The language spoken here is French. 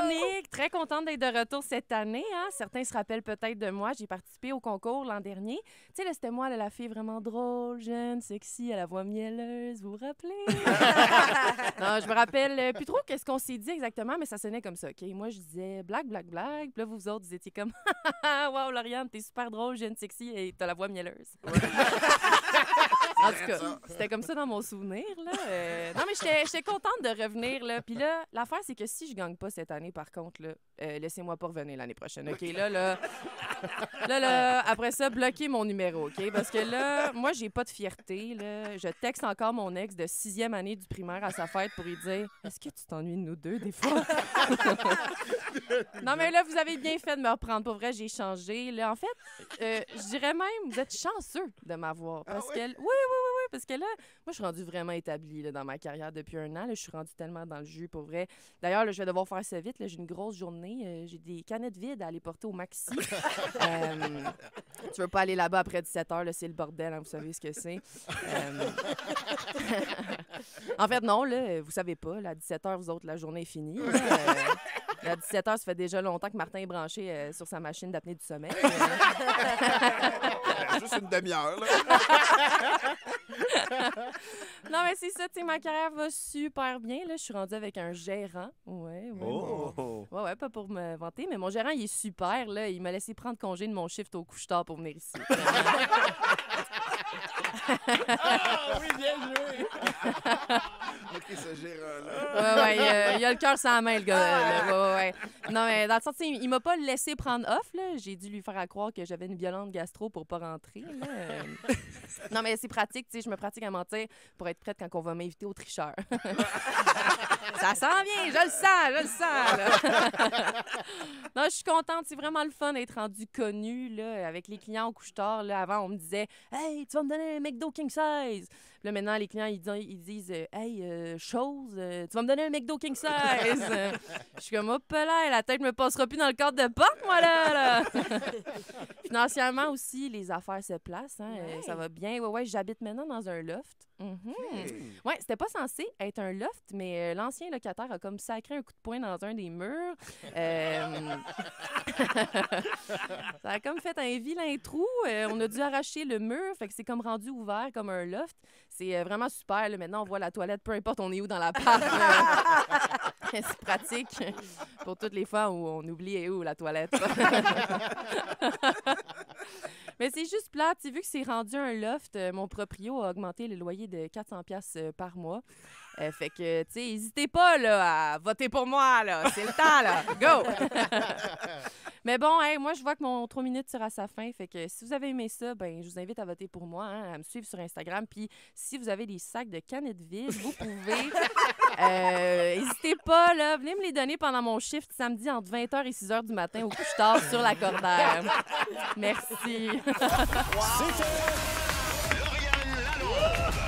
comique. Très contente d'être de retour cette année. Hein? Certains se rappellent peut-être de moi. J'ai participé au concours l'an dernier. Tu sais, là, c'était moi, là, la fille vraiment drôle, jeune, sexy, à la voix mielleuse. Vous vous rappelez? Non, je me rappelle plus trop qu'est-ce qu'on s'est dit exactement, mais ça sonnait comme ça. OK, moi, je disais blague, blague, blague. Puis là, vous autres, vous étiez comme wow, Lauriane, t'es super drôle, jeune, sexy et t'as la voix mielleuse. En tout cas, c'était comme ça dans mon souvenir. Là. Non, mais j'étais contente de revenir. Là. Puis là, l'affaire, c'est que si je gagne pas cette année, par contre, là, laissez-moi pas revenir l'année prochaine. OK, là, après ça, bloquez mon numéro, OK? Parce que là, moi, j'ai pas de fierté. Là. Je texte encore mon ex de 6e année du primaire à sa fête pour lui dire « Est-ce que tu t'ennuies de nous deux, des fois? » Non, mais là, vous avez bien fait de me reprendre. Pour vrai, j'ai changé. Là, en fait, je dirais même, vous êtes chanceux de m'avoir. Parce que, oui, parce que là, moi, je suis rendue vraiment établie là, dans ma carrière depuis 1 an. Là, je suis rendue tellement dans le jus, pour vrai. D'ailleurs, là, je vais devoir faire ça vite. Là, j'ai une grosse journée. J'ai des canettes vides à aller porter au Maxi. Tu veux pas aller là-bas après 17 h, c'est le bordel, hein, vous savez ce que c'est. En fait, non, là, vous savez pas. Là, à 17 h, vous autres, la journée est finie. Là, à 17 h, ça fait déjà longtemps que Martin est branché sur sa machine d'apnée du sommeil. Juste une demi-heure, là. Non, mais c'est ça, tu sais, ma carrière va super bien. Là, je suis rendue avec un gérant. Ouais. Ouais, pas pour me vanter, mais mon gérant, il est super. Là. Il m'a laissé prendre congé de mon shift au couche-tard pour venir ici. Ah oui, bien joué! OK, ce gérant-là. Ouais, il a le cœur sans la main, le gars. Ouais. Non, mais dans le sens, il m'a pas laissé prendre off. Là. J'ai dû lui faire croire que j'avais une violente gastro pour pas rentrer. Là. Non, mais c'est pratique, tu sais, je me pratique à mentir pour être prête quand on va m'inviter au tricheur. Ça s'en vient, je le sens, là. Non, je suis contente, c'est vraiment le fun d'être rendue connue, là, avec les clients au couche-tard. Là, avant, on me disait « Hey, tu vas me donner un McDo King Size! » Puis là, maintenant, les clients, ils disent « Hey, chose, tu vas me donner un McDo King Size! » Je suis comme « Hop là, la tête me passera plus dans le cadre de porte, moi, là! » Financièrement aussi, les affaires se placent, hein, ça va bien. Ouais, j'habite maintenant dans un loft. Ouais, c'était pas censé être un loft, mais l'ancien locataire a comme sacré un coup de poing dans un des murs. Ça a comme fait un vilain trou. On a dû arracher le mur, fait que c'est comme rendu ouvert comme un loft. C'est vraiment super. Là. Maintenant, on voit la toilette, peu importe on est où dans l'appart. C'est pratique pour toutes les fois où on oublie où la toilette. Mais c'est juste plate. Vu que c'est rendu un loft, mon proprio a augmenté le loyer de 400$ par mois. Fait que, tu sais, n'hésitez pas là, à voter pour moi. Là. C'est le temps, là. Go! Mais bon, moi, je vois que mon 3 minutes tire à sa fin. Fait que si vous avez aimé ça, ben, je vous invite à voter pour moi, hein, à me suivre sur Instagram. Puis si vous avez des sacs de canettes vides, vous pouvez. N'hésitez pas, là. Venez me les donner pendant mon shift samedi entre 20h et 6h du matin au couche-tard sur la Cordaire. Merci. C'était Lauriane Lalo.